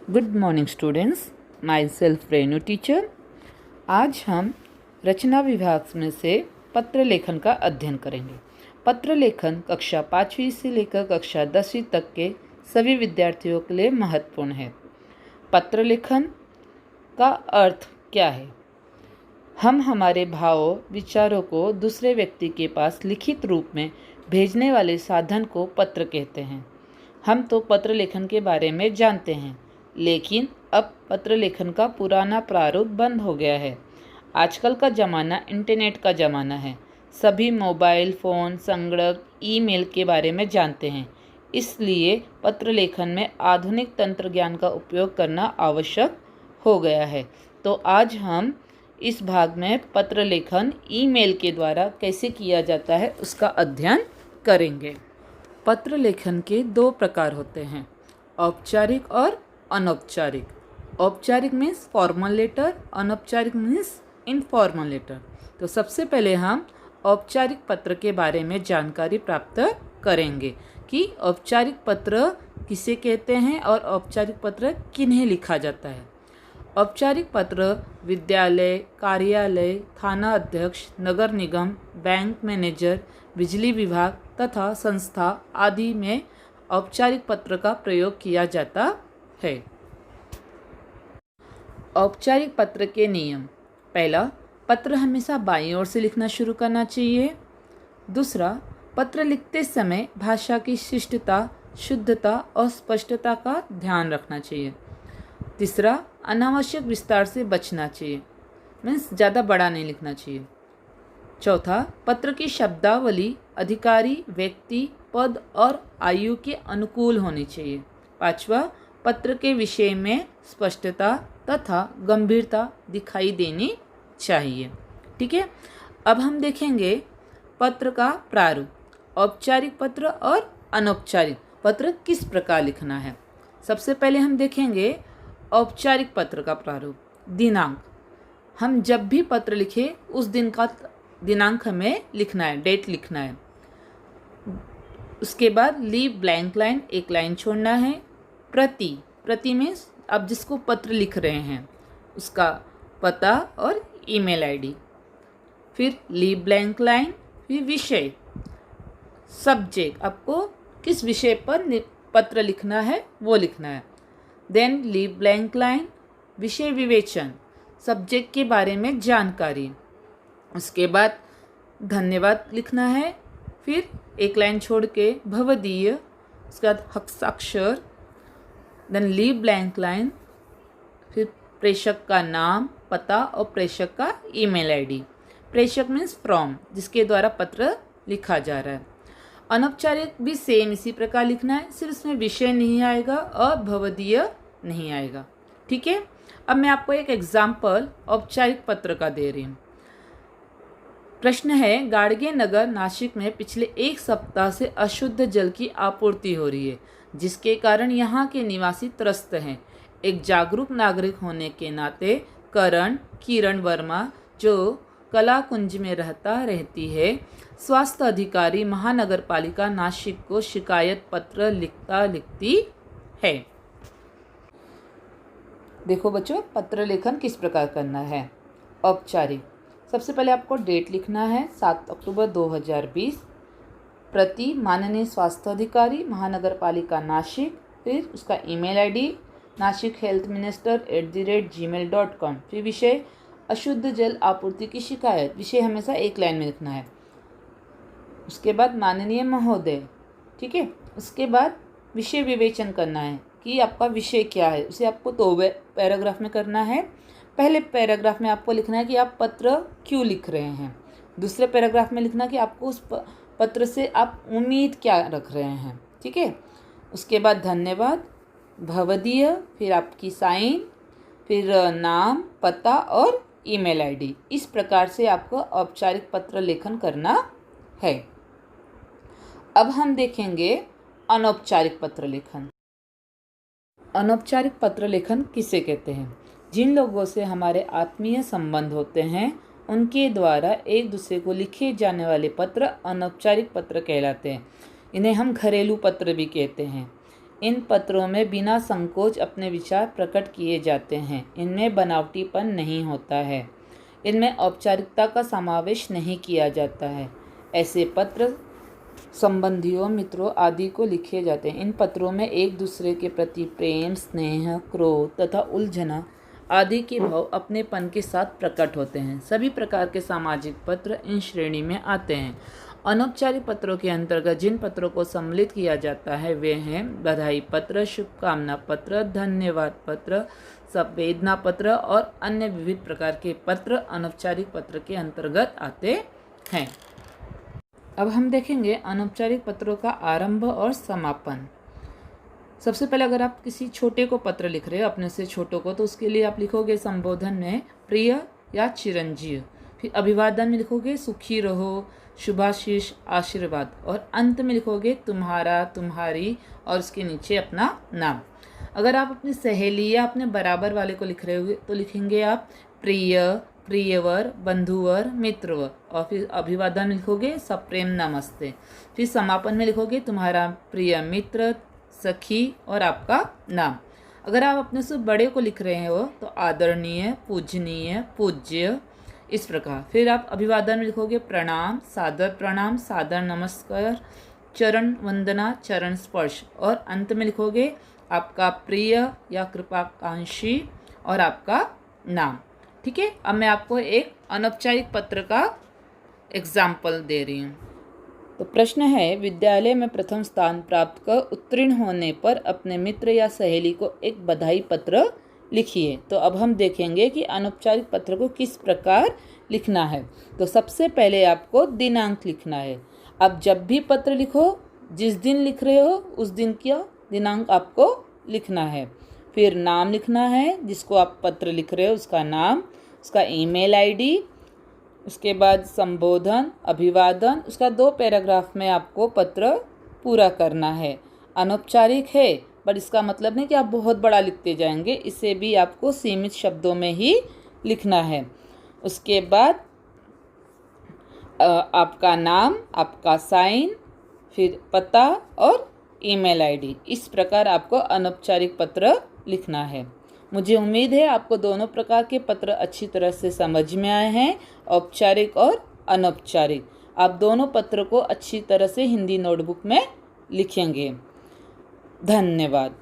Good morning students, my self Renu teacher. आज हम रचना विभाग में से पत्र लेखन का अध्ययन करेंगे। पत्र लेखन कक्षा 5वीं से लेकर कक्षा 10वीं तक के सभी विद्यार्थियों के लिए महत्वपूर्ण है। पत्र लेखन का अर्थ क्या है? हम हमारे भावों विचारों को दूसरे व्यक्ति के पास लिखित रूप में भेजने वाले साधन को पत्र कहते हैं। हम तो पत्र लेखन के बारे में जानते हैं, लेकिन अब पत्र लेखन का पुराना प्रारूप बंद हो गया है। आजकल का ज़माना इंटरनेट का ज़माना है। सभी मोबाइल फ़ोन, संगणक, ईमेल के बारे में जानते हैं। इसलिए पत्र लेखन में आधुनिक तंत्र ज्ञान का उपयोग करना आवश्यक हो गया है। तो आज हम इस भाग में पत्र लेखन ईमेल के द्वारा कैसे किया जाता है उसका अध्ययन करेंगे। पत्र लेखन के दो प्रकार होते हैं, औपचारिक और अनौपचारिक। औपचारिक मीन्स फॉर्मल लेटर, अनौपचारिक मीन्स इनफॉर्मल लेटर। तो सबसे पहले हम औपचारिक पत्र के बारे में जानकारी प्राप्त करेंगे कि औपचारिक पत्र किसे कहते हैं और औपचारिक पत्र किन्हें लिखा जाता है। औपचारिक पत्र विद्यालय, कार्यालय, थाना अध्यक्ष, नगर निगम, बैंक मैनेजर, बिजली विभाग तथा संस्था आदि में औपचारिक पत्र का प्रयोग किया जाता है। औपचारिक पत्र के नियम: पहला, पत्र हमेशा बाईं ओर से लिखना शुरू करना चाहिए। दूसरा, पत्र लिखते समय भाषा की शिष्टता, शुद्धता और स्पष्टता का ध्यान रखना चाहिए। तीसरा, अनावश्यक विस्तार से बचना चाहिए, मीन्स ज़्यादा बड़ा नहीं लिखना चाहिए। चौथा, पत्र की शब्दावली अधिकारी, व्यक्ति, पद और आयु के अनुकूल होनी चाहिए। पांचवा, पत्र के विषय में स्पष्टता तथा गंभीरता दिखाई देनी चाहिए। ठीक है, अब हम देखेंगे पत्र का प्रारूप, औपचारिक पत्र और अनौपचारिक पत्र किस प्रकार लिखना है। सबसे पहले हम देखेंगे औपचारिक पत्र का प्रारूप। दिनांक: हम जब भी पत्र लिखें उस दिन का दिनांक हमें लिखना है, डेट लिखना है। उसके बाद लीव ब्लैंक लाइन, एक लाइन छोड़ना है। प्रति में आप जिसको पत्र लिख रहे हैं उसका पता और ईमेल आईडी। फिर लीव ब्लैंक लाइन। फिर विषय, सब्जेक्ट, आपको किस विषय पर पत्र लिखना है वो लिखना है। देन लीव ब्लैंक लाइन, विषय विवेचन, सब्जेक्ट के बारे में जानकारी। उसके बाद धन्यवाद लिखना है। फिर एक लाइन छोड़ के भवदीय, उसके बाद हस्ताक्षर। देन लीव ब्लैंक लाइन, फिर प्रेषक का नाम, पता और प्रेषक का ईमेल आईडी। प्रेषक मीन्स फ्रॉम, जिसके द्वारा पत्र लिखा जा रहा है। अनौपचारिक भी सेम इसी प्रकार लिखना है, सिर्फ इसमें विषय नहीं आएगा और भवदीय नहीं आएगा। ठीक है, अब मैं आपको एक एग्जाम्पल औपचारिक पत्र का दे रही हूँ। प्रश्न है, गाडगे नगर नासिक में पिछले एक सप्ताह से अशुद्ध जल की आपूर्ति हो रही है, जिसके कारण यहाँ के निवासी त्रस्त हैं। एक जागरूक नागरिक होने के नाते किरण वर्मा, जो कला कुंज में रहती है, स्वास्थ्य अधिकारी महानगर पालिका नासिक को शिकायत पत्र लिखती है। देखो बच्चों, पत्र लेखन किस प्रकार करना है। औपचारिक: सबसे पहले आपको डेट लिखना है 7 अक्टूबर 2020। प्रति माननीय स्वास्थ्य अधिकारी महानगर पालिका नासिक। फिर उसका ईमेल आईडी nashikhealthminister@gmail.com। फिर विषय अशुद्ध जल आपूर्ति की शिकायत, विषय हमेशा एक लाइन में लिखना है। उसके बाद माननीय महोदय। ठीक है, उसके बाद विषय विवेचन करना है कि आपका विषय क्या है, उसे आपको 2 पैराग्राफ में करना है। पहले पैराग्राफ में आपको लिखना है कि आप पत्र क्यों लिख रहे हैं। दूसरे पैराग्राफ में लिखना कि आपको उस पत्र से आप उम्मीद क्या रख रहे हैं। ठीक है, उसके बाद धन्यवाद, भवदीय, फिर आपकी साइन, फिर नाम, पता और ईमेल आईडी। इस प्रकार से आपको औपचारिक पत्र लेखन करना है। अब हम देखेंगे अनौपचारिक पत्र लेखन। अनौपचारिक पत्र लेखन किसे कहते हैं? जिन लोगों से हमारे आत्मीय संबंध होते हैं उनके द्वारा एक दूसरे को लिखे जाने वाले पत्र अनौपचारिक पत्र कहलाते हैं। इन्हें हम घरेलू पत्र भी कहते हैं। इन पत्रों में बिना संकोच अपने विचार प्रकट किए जाते हैं। इनमें बनावटीपन नहीं होता है। इनमें औपचारिकता का समावेश नहीं किया जाता है। ऐसे पत्र संबंधियों, मित्रों आदि को लिखे जाते हैं। इन पत्रों में एक दूसरे के प्रति प्रेम, स्नेह, क्रोध तथा उलझना आदि के भाव अपनेपन के साथ प्रकट होते हैं। सभी प्रकार के सामाजिक पत्र इन श्रेणी में आते हैं। अनौपचारिक पत्रों के अंतर्गत जिन पत्रों को सम्मिलित किया जाता है वे हैं बधाई पत्र, शुभकामना पत्र, धन्यवाद पत्र, संवेदना पत्र और अन्य विविध प्रकार के पत्र अनौपचारिक पत्र के अंतर्गत आते हैं। अब हम देखेंगे अनौपचारिक पत्रों का आरंभ और समापन। सबसे पहले अगर आप किसी छोटे को पत्र लिख रहे हो, अपने से छोटों को, तो उसके लिए आप लिखोगे संबोधन में प्रिय या चिरंजीव। फिर अभिवादन में लिखोगे सुखी रहो, शुभाशीष, आशीर्वाद, और अंत में लिखोगे तुम्हारा, तुम्हारी, और उसके नीचे अपना नाम। अगर आप अपनी सहेली या अपने बराबर वाले को लिख रहे हो तो लिखेंगे आप प्रिय, प्रियवर, बंधुवर, मित्रवर, और फिर अभिवादन में लिखोगे सप्रेम नमस्ते। फिर समापन में लिखोगे तुम्हारा प्रिय मित्र, सखी और आपका नाम। अगर आप अपने से बड़े को लिख रहे हो तो आदरणीय, पूजनीय, पूज्य, इस प्रकार। फिर आप अभिवादन में लिखोगे प्रणाम, सादर नमस्कार, चरण वंदना, चरण स्पर्श, और अंत में लिखोगे आपका प्रिय या कृपाकांक्षी और आपका नाम। ठीक है। अब मैं आपको एक अनौपचारिक पत्र का एग्जाम्पल दे रही हूँ। तो प्रश्न है, विद्यालय में प्रथम स्थान प्राप्त कर उत्तीर्ण होने पर अपने मित्र या सहेली को एक बधाई पत्र लिखिए। तो अब हम देखेंगे कि अनौपचारिक पत्र को किस प्रकार लिखना है। तो सबसे पहले आपको दिनांक लिखना है। अब जब भी पत्र लिखो, जिस दिन लिख रहे हो उस दिन का दिनांक आपको लिखना है। फिर नाम लिखना है, जिसको आप पत्र लिख रहे हो उसका नाम, उसका ईमेल आईडी, उसके बाद संबोधन, अभिवादन, उसका 2 पैराग्राफ में आपको पत्र पूरा करना है। अनौपचारिक है पर इसका मतलब नहीं कि आप बहुत बड़ा लिखते जाएंगे, इसे भी आपको सीमित शब्दों में ही लिखना है। उसके बाद आपका नाम, आपका साइन, फिर पता और ईमेल आईडी, इस प्रकार आपको अनौपचारिक पत्र लिखना है। मुझे उम्मीद है आपको दोनों प्रकार के पत्र अच्छी तरह से समझ में आए हैं, औपचारिक और अनौपचारिक। आप दोनों पत्र को अच्छी तरह से हिंदी नोटबुक में लिखेंगे। धन्यवाद।